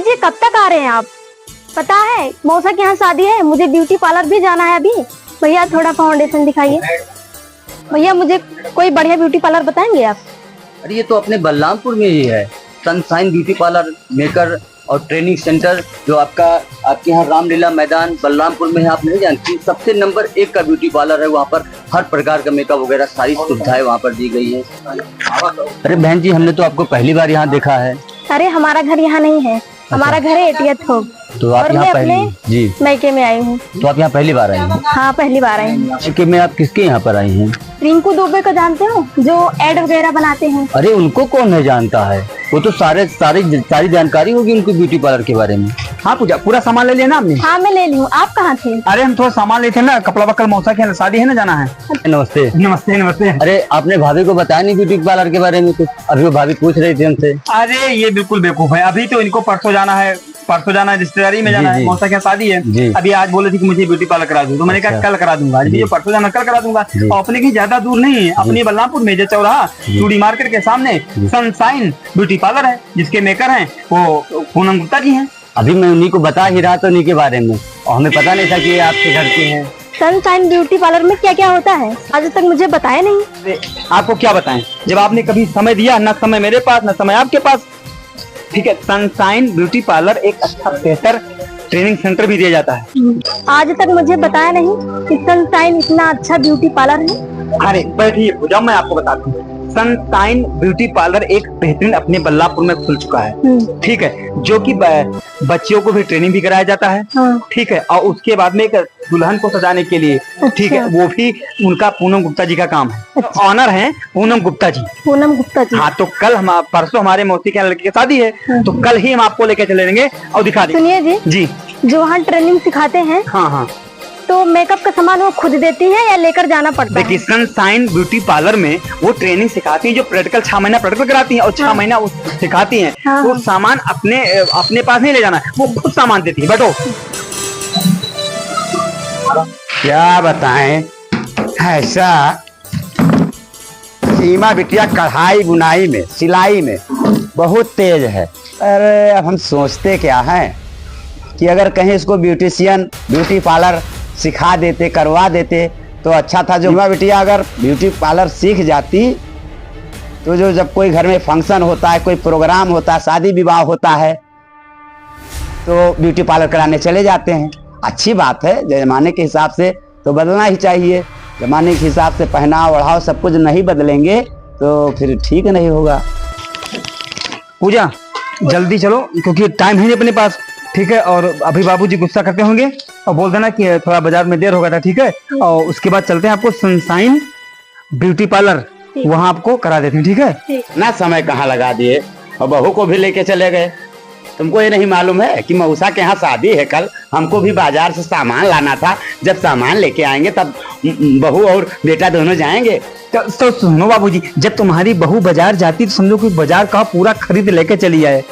जी कब तक आ रहे हैं आप? पता है मौसा के यहाँ शादी है, मुझे ब्यूटी पार्लर भी जाना है अभी। भैया थोड़ा फाउंडेशन दिखाइए। भैया मुझे कोई बढ़िया ब्यूटी पार्लर बताएंगे आप? अरे ये तो अपने बलरामपुर में ही है, सनशाइन ब्यूटी पार्लर मेकर और ट्रेनिंग सेंटर, जो आपके यहाँ रामलीला मैदान बलरामपुर में है। आप नहीं जानती, सबसे नंबर 1 का ब्यूटी पार्लर है। वहाँ पर हर प्रकार का मेकअप वगैरह सारी सुविधाएं वहाँ पर दी गई है। अरे बहन जी, हमने तो आपको पहली बार यहाँ देखा है। अरे हमारा घर यहाँ नहीं है, हमारा घर है एटियत हो। तो आप यहाँ पहली मैके में आई हूँ। तो आप यहाँ पहली बार आई हैं? हाँ पहली बार आई हूँ। मैके में आप किसके यहाँ पर आई हैं? रिंकू दुबे को जानते हो, जो एड वगैरह बनाते हैं? अरे उनको कौन नहीं जानता है, वो तो सारी जानकारी होगी उनको ब्यूटी पार्लर के बारे में। हाँ पूजा, पूरा सामान ले लिया ना आपने? हाँ मैं ले ली हूँ। आप कहाँ थे? अरे हम थोड़ा सामान लेते ना, कपड़ा वक्कल मौसा के शादी है ना, जाना है। नमस्ते। नमस्ते नमस्ते। अरे आपने भाभी को बताया नहीं ब्यूटी पार्लर के बारे में कुछ? अभी वो भाभी पूछ रही थी हमसे। अरे ये बिल्कुल बेवकूफ है, अभी तो इनको परसों जाना है रिश्तेदारी में जाना है, मौसा के शादी है। अभी आज बोले थे कि मुझे ब्यूटी पार्लर करा दूं, तो मैंने कहा कल करा दूंगा। आज जो परसों जाना कल करा दूंगा। और अपने की ज्यादा दूर नहीं है, अपने बलरामपुर मेजर चौराहा चूड़ी मार्केट के सामने सनशाइन ब्यूटी पार्लर है, जिसके मेकर हैं वो पूनम गुप्ता जी हैं। अभी मैं उन्हीं को बता ही रहा था उन्हीं के बारे में, और हमें पता नहीं था कि ये आपके घर के हैं। सनशाइन ब्यूटी पार्लर में क्या क्या होता है, आज तक मुझे बताया नहीं। आपको क्या बताएं, जब आपने कभी समय दिया, न समय मेरे पास न समय आपके पास। ठीक है, सनशाइन ब्यूटी पार्लर एक अच्छा बेहतर ट्रेनिंग सेंटर भी दिया जाता है। आज तक मुझे बताया नहीं कि सनशाइन इतना अच्छा ब्यूटी पार्लर है। अरे बैठिए पूजा, मैं आपको बताता हूँ। सनशाइन ब्यूटी पार्लर एक बेहतरीन अपने बल्लापुर में खुल चुका है। ठीक है, जो कि बच्चियों को भी ट्रेनिंग भी कराया जाता है। ठीक है, और उसके बाद में एक दुल्हन को सजाने के लिए, ठीक है, वो भी उनका पूनम गुप्ता जी का काम है। ऑनर है पूनम गुप्ता जी। पूनम गुप्ता जी। हाँ, तो कल परसों हमारे मौसी के लड़के की शादी है, तो कल ही हम आपको लेके चले जाएंगे और दिखा देंगे। सुनिए जी, जो वहाँ ट्रेनिंग सिखाते हैं, हाँ, तो मेकअप का सामान वो खुद देती है या लेकर जाना पड़ता है? देखिए, सनशाइन ब्यूटी पार्लर में वो ट्रेनिंग सिखाती है, जो प्रैक्टिकल 6 महीना प्रैक्टिकल कराती है और 6 महीना वो सिखाती है। वो सामान अपने पास नहीं ले जाना है, वो खुद सामान देती है। बैठो। क्या बताएं, ऐसा सीमा बिटिया कढ़ाई बुनाई में सिलाई में बहुत तेज है। अरे अब हम सोचते क्या हैं कि अगर कहीं इसको ब्यूटी पार्लर सिखा देते, करवा देते तो अच्छा था। जो सीमा बिटिया अगर ब्यूटी पार्लर सीख जाती तो जो जब कोई घर में फंक्शन होता है, कोई प्रोग्राम होता है, शादी विवाह होता है, तो ब्यूटी पार्लर कराने चले जाते हैं। अच्छी बात है, जमाने के हिसाब से तो बदलना ही चाहिए। जमाने के हिसाब से पहनाव ओढ़ाव सब कुछ नहीं बदलेंगे तो फिर ठीक नहीं होगा। पूजा जल्दी चलो, क्योंकि टाइम है नहीं अपने पास। ठीक है, और अभी बाबूजी गुस्सा करते होंगे और बोल देना कि थोड़ा बाजार में देर हो गया था। ठीक है, और उसके बाद चलते हैं आपको सनशाइन ब्यूटी पार्लर, वहाँ आपको करा देते हैं। ठीक है ना, समय कहाँ लगा दिए और बहू को भी लेके चले गए। तुमको ये नहीं मालूम है कि मऊसा के यहाँ शादी है कल? हमको भी बाजार से सामान लाना था। जब सामान लेके आएंगे तब बहू और बेटा दोनों जाएंगे। तो सुनो बाबूजी, जब तुम्हारी बहू बाजार जाती तो समझो कि बाजार का पूरा खरीद लेके चली आए।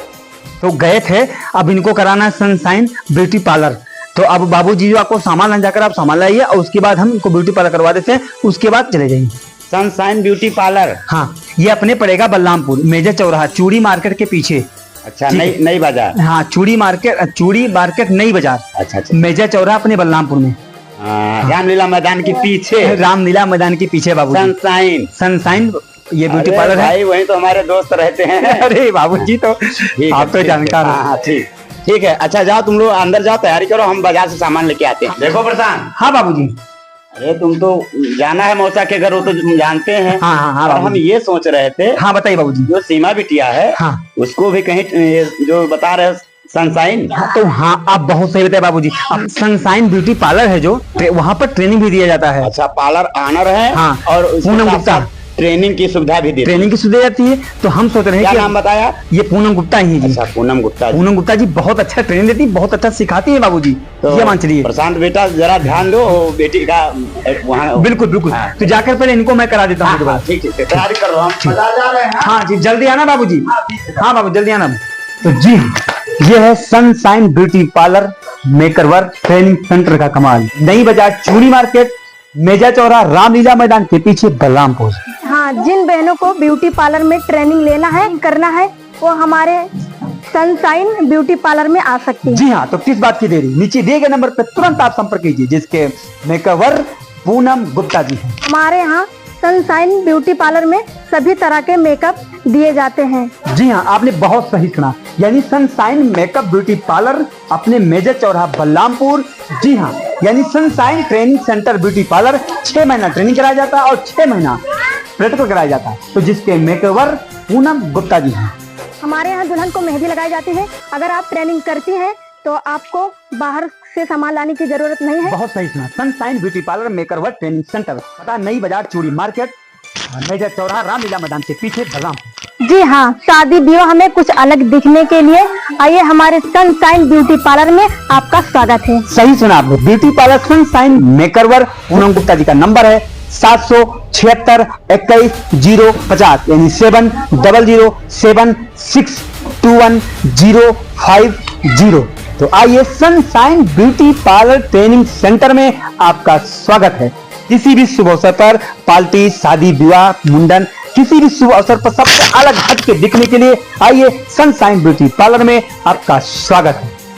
तो गए थे, अब इनको कराना है सनशाइन ब्यूटी पार्लर। तो अब बाबूजी जो आपको सामान ला जाकर आप सामान लाइए, और उसके बाद हम इनको ब्यूटी पार्लर करवा देते हैं, उसके बाद चले जाइए। सनशाइन ब्यूटी पार्लर, हाँ, ये अपने पड़ेगा बलरामपुर मेजर चौराहा चूड़ी मार्केट के पीछे। अच्छा, नई बाजार। हाँ, चूड़ी मार्केट नई बाजार। अच्छा, मेजर चौराहा अपने बलरामपुर में। रामलीला मैदान के पीछे। रामलीला मैदान के पीछे बाबू। सनशाइन ये ब्यूटी पार्लर है। वहीं तो हमारे दोस्त रहते हैं। अरे बाबूजी, तो आप तो जानकार हो। ठीक है, अच्छा जाओ, तुम लोग अंदर जाओ, तैयारी करो, हम बाजार से सामान लेके आते हैं। देखो प्रशांत। हाँ बाबूजी। अरे तुम तो जाना है मौसा के घर, वो तो जानते हैं। हाँ, और हम ये सोच रहे थे। हाँ बताइए बाबूजी। जो सीमा बिटिया है, उसको भी कहीं जो बता रहे सनशाइन। तो हाँ, आप बहुत सही बताए बाबूजी। अब सनशाइन ब्यूटी पार्लर है जो वहाँ पर ट्रेनिंग भी दिया जाता है। अच्छा, पार्लर ऑनर है। हाँ, और पूनम गुप्ता ट्रेनिंग की सुविधा भी ट्रेनिंग की सुविधा जाती है। तो हम सोच रहे हैं, क्या नाम बताया? ये पूनम गुप्ता ही जी। अच्छा, पूनम गुप्ता जी बहुत अच्छा ट्रेनिंग देती है, बहुत अच्छा सिखाती है बाबूजी। तो ये मान चलिए प्रशांत बेटा, जरा ध्यान दो बेटी का वहाँ। बिल्कुल। तो जाकर पहले इनको मैं करा देता हूँ। ठीक, तैयारी कर रहा हूँ। हाँ जी, जल्दी आना बाबूजी। हाँ बाबू, जल्दी आना। तो जी, ये है sunshine beauty parlour maker work training centre का कमाल। नई बाजार चूड़ी मार्केट मेजा चौरा रामलीला मैदान के पीछे बलरामपुर। हाँ, जिन बहनों को ब्यूटी पार्लर में ट्रेनिंग लेना है, करना है, वो हमारे सनशाइन ब्यूटी पार्लर में आ सकती हैं। जी हाँ, तो किस बात की देरी, नीचे दिए गए नंबर पर तुरंत आप संपर्क कीजिए, जिसके मेकओवर पूनम गुप्ता जी हैं। हमारे यहाँ सनशाइन ब्यूटी पार्लर में सभी तरह के मेकअप दिए जाते हैं। जी हाँ, आपने बहुत सही सुना, यानी सनशाइन मेकअप ब्यूटी पार्लर अपने मेजर चौराहा बलरामपुर। जी हाँ, यानी sunshine training centre beauty parlour 6 महीना ट्रेनिंग कराया जाता है और 6 महीना प्रैक्टिकल कराया जाता है, तो जिसके मेकओवर पूनम गुप्ता जी हैं। हमारे यहाँ दुल्हन को मेहंदी लगाई जाती है। अगर आप ट्रेनिंग करती हैं तो आपको बाहर से सामान लाने की जरूरत नहीं है। बहुत सही सुना, sunshine beauty parlour makeover training centre, पता नई बाजार चूड़ी मार्केट, मेजर चौराहा रामलीला मैदान के पीछे बलरामपुर। जी हाँ, शादी विवाह में कुछ अलग दिखने के लिए आइए हमारे सनशाइन ब्यूटी पार्लर में आपका स्वागत है। सही सुना आपने, beauty parlour sunshine makeover Poonam Gupta ji का नंबर है 776-21-050, यानी 7007621050। तो आइए sunshine beauty parlour training centre में आपका स्वागत है। किसी भी शुभ अवसर पर, पार्टी, शादी, विवाह, मुंडन, किसी भी शुभ अवसर पर सबसे अलग हट के दिखने के लिए आइए सनशाइन ब्यूटी पार्लर में आपका स्वागत है।